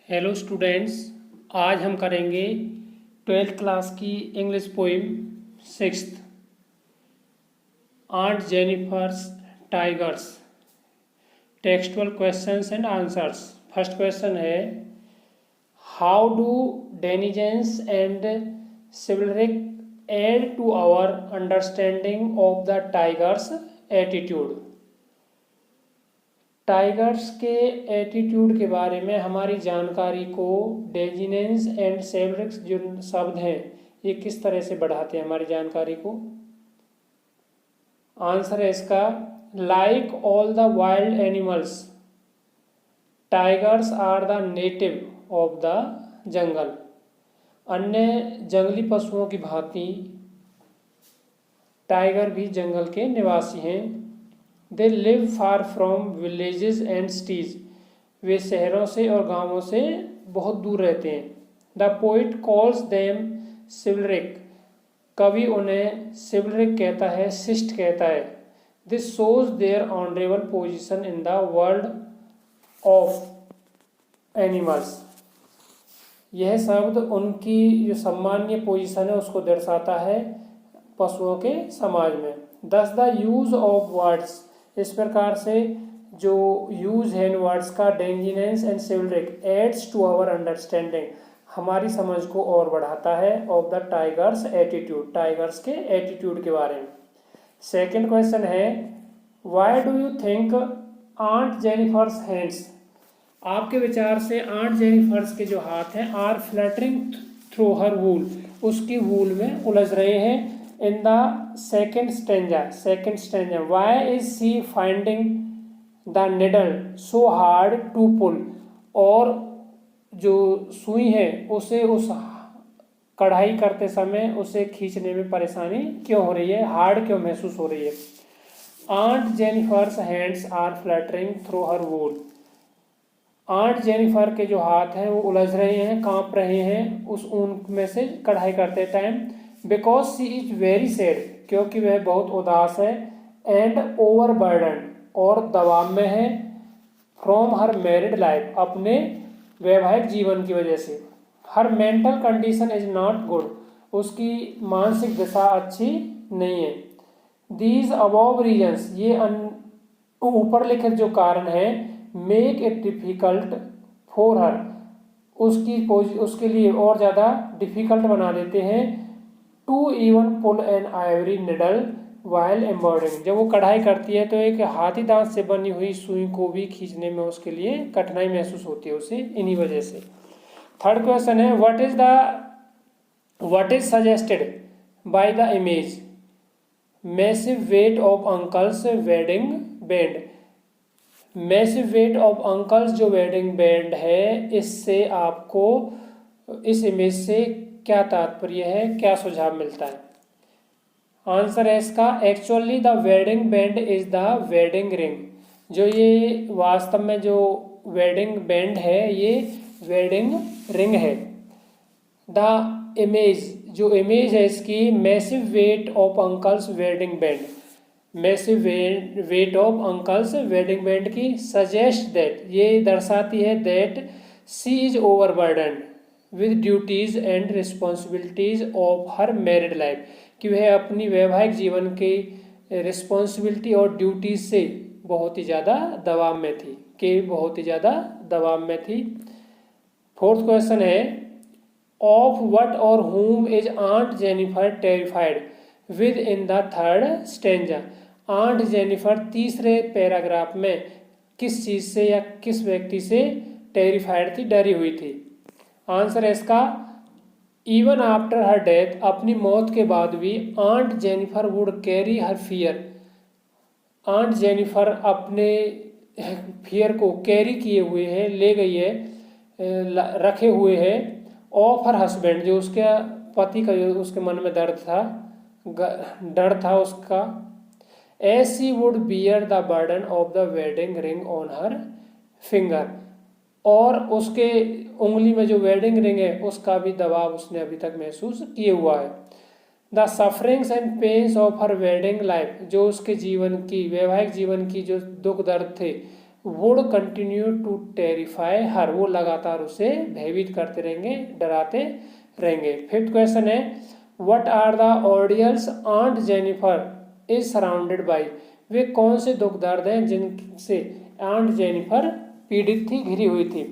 Hello students, आज हम करेंगे 12th क्लास की English poem sixth Aunt Jennifer's tigers. Textual questions and answers. First question है, how do denizens and chivalric aid to our understanding of the tiger's attitude. Tiger's के attitude के बारे में हमारी जानकारी को डेजिनेंस एंड सेवरिक्स जो शब्द हैं ये किस तरह से बढ़ाते हैं हमारी जानकारी को। आंसर है इसका, like all the wild animals tigers are the native of the jungle. अन्य जंगली पशुओं की भांति टाइगर भी जंगल के निवासी हैं। They live far from villages and cities. वे शहरों से और गांवों से बहुत दूर रहते हैं। The poet calls them chivalric. कवि उन्हें सिवलरिक कहता है, शिष्ट कहता है। This shows their honourable position in the world of animals. यह शब्द उनकी जो सम्मानीय पोजीशन है उसको दर्शाता है पशुओं के समाज में। दस द यूज ऑफ वर्ड्स, इस प्रकार से जो यूज है इन वर्ड्स का, denizens and chivalric aids to our understanding, हमारी समझ को और बढ़ाता है, of the tiger's attitude, tiger's के एटीट्यूड के बारे में। सेकेंड क्वेश्चन है, why do you think Aunt Jennifer's hands, आपके विचार से आंट जेनिफर्स के जो हाथ हैं, are fluttering through her wool, उसकी वूल में उलझ रहे हैं। In the second stanza, why is she finding the needle so hard to pull, और जो सुई है उसे उस कढ़ाई करते समय उसे खींचने में परेशानी क्यों हो रही है, हार्ड क्यों महसूस हो रही है। Aunt Jennifer's hands are fluttering through her wool, aunt Jennifer के जो हाथ हैं वो उलझ रहे हैं, कांप रहे हैं उस ऊन में से कढ़ाई करते time. Because she is very sad, क्योंकि वह बहुत उदास है। एंड ओवरबर्डन, और दबाव में है। फ्रॉम हर मैरिड लाइफ, अपने वैवाहिक जीवन की वजह से। हर mental condition is not good, उसकी मानसिक दशा अच्छी नहीं है। दीज अबव रीजन्स, ये ऊपर लिखित जो कारण है, make it difficult for her, उसके लिए और ज़्यादा डिफिकल्ट बना देते हैं। To even pull an ivory needle while embroidering, जब वो कढ़ाई करती है तो एक हाथी दांत से बनी हुई सुई को भी खींचने में उसके लिए कठिनाई महसूस होती है उसे, इन्हीं वजह से। थर्ड क्वेश्चन है, what is suggested by the image massive weight of uncle's wedding band. Massive weight of uncle's जो वेडिंग बैंड है, इससे आपको, इस इमेज से क्या तात्पर्य है, क्या सुझाव मिलता है। आंसर है इसका, actually the wedding band is the wedding ring, जो ये वास्तव में जो वेडिंग बैंड है ये वेडिंग रिंग है। द इमेज, जो इमेज है इसकी, massive weight of uncle's wedding band, massive weight of uncle's wedding band की, सजेस्ट दैट, ये दर्शाती है, that she is overburden with duties and responsibilities of her married life, कि वह अपनी वैवाहिक जीवन की रिस्पॉन्सिबिलिटी और ड्यूटीज से बहुत ही ज़्यादा दबाव में थी, फोर्थ क्वेश्चन है, of what or whom is aunt Jennifer terrified with in the third stanza. Aunt Jennifer तीसरे पैराग्राफ में किस चीज से या किस व्यक्ति से टेरिफाइड थी, डरी हुई थी। आंसर है इसका, इवन आफ्टर हर डेथ, अपनी मौत के बाद भी aunt Jennifer would carry her fear, aunt Jennifer अपने फियर को कैरी किए हुए है, ले गई है, रखे हुए है, ऑफ हर हस्बैंड, जो उसके पति का जो उसके मन में डर था उसका। As she would bear the burden of the wedding ring on her finger, और उसके उंगली में जो वेडिंग रिंग है उसका भी दबाव उसने अभी तक महसूस किए हुआ है। The sufferings and pains of her wedding life, जो उसके जीवन की, वैवाहिक जीवन की जो दुख दर्द थे would continue to terrify her, वो लगातार उसे भयभीत करते रहेंगे, डराते रहेंगे। फिफ्थ क्वेश्चन है what are the ordeals Aunt Jennifer is surrounded by, वे कौन से दुख दर्द हैं जिनसे आंट जेनिफर पीड़ित थी, घिरी हुई थी।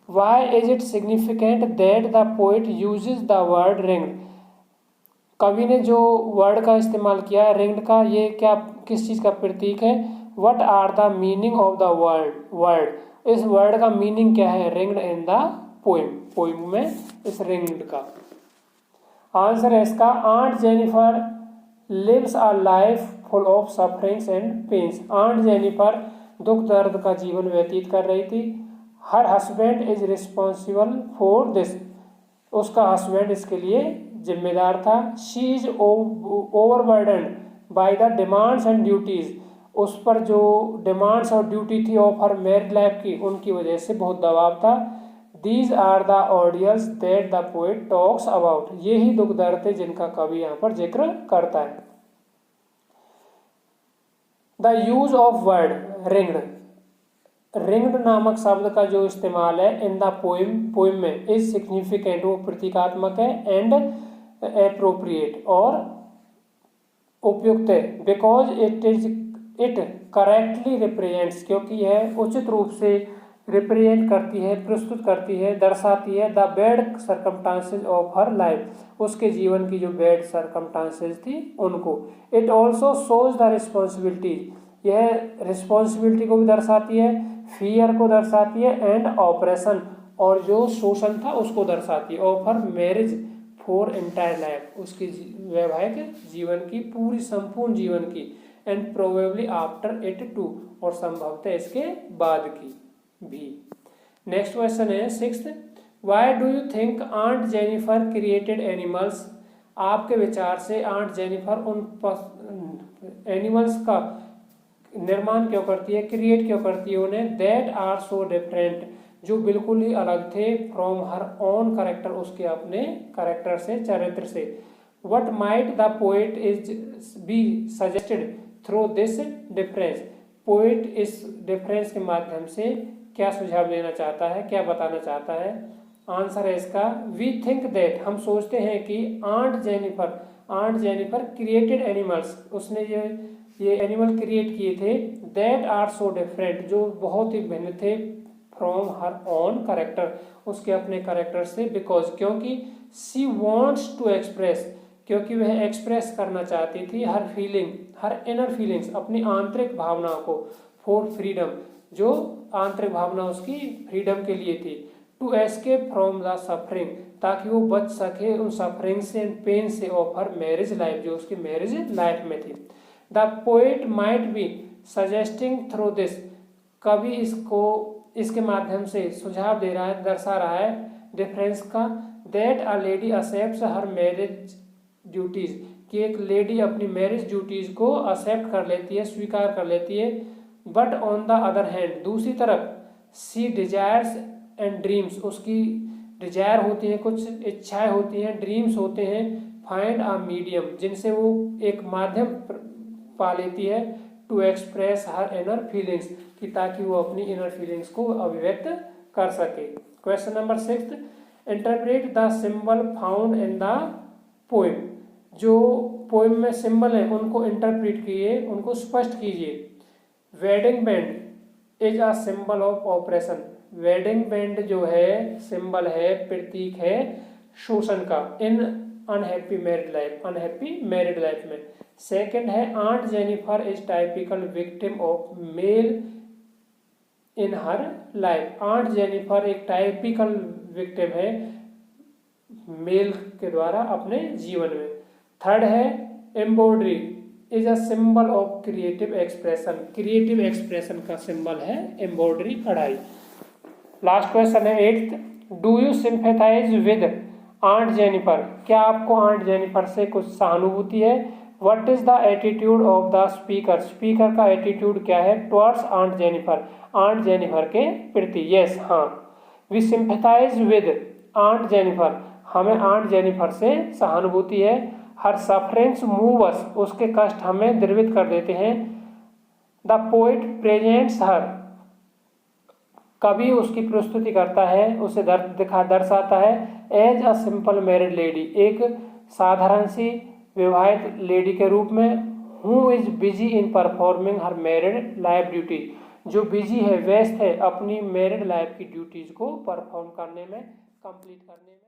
Why is it significant that the poet uses the word ringed, कवि ने जो वर्ड का इस्तेमाल किया है रिंग्ड का, ये क्या किस चीज का प्रतीक है। What are the meaning of the word, इस वर्ड का मीनिंग क्या है ringed in the poem, poem में इस रिंग्ड का। आंसर है इसका Aunt Jennifer lives a life full of sufferings and pains, Aunt Jennifer दुख दर्द का जीवन व्यतीत कर रही थी। Her husband is responsible for this, उसका हस्बैंड इसके लिए जिम्मेदार था। She is overburdened by the demands and duties, उस पर जो डिमांड्स और ड्यूटी थी ऑफ हर मैरिड लाइफ की, उनकी वजह से बहुत दबाव था। These are the ordeals that the poet talks about, ये ही दुख दर्द थे जिनका कवि यहाँ पर जिक्र करता है। The use of word ringed, ringed नामक शब्द का जो इस्तेमाल है इन द पोइम, पोइम में इज सिग्निफिकेंट, वो प्रतीकात्मक है, एंड एप्रोप्रिएट और उपयुक्त है। बिकॉज इट करेक्टली रिप्रेजेंट्स, क्योंकि यह उचित रूप से रिप्रेजेंट करती है, प्रस्तुत करती है, दर्शाती है the bad circumstances of her life, उसके जीवन की जो बैड सर्कमस्टांसेस थी उनको। It also shows the responsibility, यह रिस्पॉन्सिबिलिटी को भी दर्शाती है, फियर को दर्शाती है, एंड ऑपरेशन, और जो शोषण था उसको दर्शाती है। Of her marriage for entire life, उसकी वैवाहिक जीवन की, पूरी संपूर्ण जीवन की, and probably after it too, और संभवतः इसके बाद की भी। नेक्स्ट क्वेश्चन है sixth, why do you think aunt Jennifer created animals, आपके विचार से आंट जेनिफर उन एनिमल्स का निर्माण क्यों करती है, क्रिएट क्यों करती है उन्हें, दैट आर सो डिफरेंट, जो बिल्कुल ही अलग थे, फ्रॉम हर ओन करेक्टर, उसके अपने करेक्टर से, चरित्र से। What might the poet is be suggested through this difference, poet इस डिफरेंस के माध्यम से क्या सुझाव देना चाहता है, क्या बताना चाहता है। आंसर है इसका वी थिंक दैट, हम सोचते हैं कि आंट जेनिफर क्रिएटेड एनिमल्स, उसने ये एनिमल क्रिएट किए थे, दैट आर सो डिफरेंट, जो बहुत ही भिन्न थे, फ्रॉम हर ओन करेक्टर, उसके अपने करेक्टर से, बिकॉज, क्योंकि शी वॉन्ट्स टू एक्सप्रेस, क्योंकि वह एक्सप्रेस करना चाहती थी हर फीलिंग, हर इनर फीलिंग्स, अपनी आंतरिक भावनाओं को, फॉर फ्रीडम, जो आंतरिक भावना उसकी फ्रीडम के लिए थी, to escape from the suffering, ताकि वो बच सके उन सफरिंग से एंड पेन से ऑफ हर मैरिज लाइफ, जो उसकी मैरिज लाइफ में थी। The poet might be suggesting through this, कवि इसको इसके माध्यम से सुझाव दे रहा है, दर्शा रहा है डिफरेंस का, that a lady accepts her marriage duties, कि एक लेडी अपनी मैरिज ड्यूटीज को एक्सेप्ट कर लेती है, स्वीकार कर लेती है। But on the other hand, दूसरी तरफ, सी डिजायर्स एंड ड्रीम्स, उसकी डिजायर होती है, कुछ इच्छाएं होती हैं, ड्रीम्स होते हैं, फाइंड अ मीडियम, जिनसे वो एक माध्यम पा लेती है, to express her inner feelings, कि ताकि वो अपनी इनर फीलिंग्स को अभिव्यक्त कर सके। Question number 6, interpret the symbol found in the poem, जो पोएम में सिंबल है उनको इंटरप्रेट कीजिए, उनको स्पष्ट कीजिए। Wedding band is a symbol of operation, wedding band जो है सिंबल है, प्रतीक है शोषण का, in unhappy married life, unhappy married life में। सेकंड है Aunt Jennifer is typical victim of male in her life, Aunt Jennifer एक टाइपिकल विक्टिम है मेल के द्वारा अपने जीवन में। थर्ड है embroidery is a symbol of creative expression, creative expression का सिंबल है एम्ब्रॉयडरी, कढ़ाई। लास्ट क्वेश्चन है 8th, do you sympathize with aunt Jennifer, क्या आपको आंट जेनिफर से कुछ सहानुभूति है। What is the attitude of the speaker, speaker का एटीट्यूड क्या है टुवर्ड्स आंट जेनिफर के प्रति। यस, हाँ, we sympathize with aunt Jennifer, हमें आंट जेनिफर से सहानुभूति है। हर सफरेंस मूव अस, उसके कष्ट हमें द्रवित कर देते हैं। द पोएट प्रेजेंट्स हर कवि उसकी प्रस्तुति करता है, उसे दर्शाता है as a simple married lady, एक साधारण सी विवाहित लेडी के रूप में, who is busy in performing her married life duty, जो बिजी है, व्यस्त है अपनी मैरिड लाइफ की ड्यूटीज को परफॉर्म करने में, कंप्लीट करने में।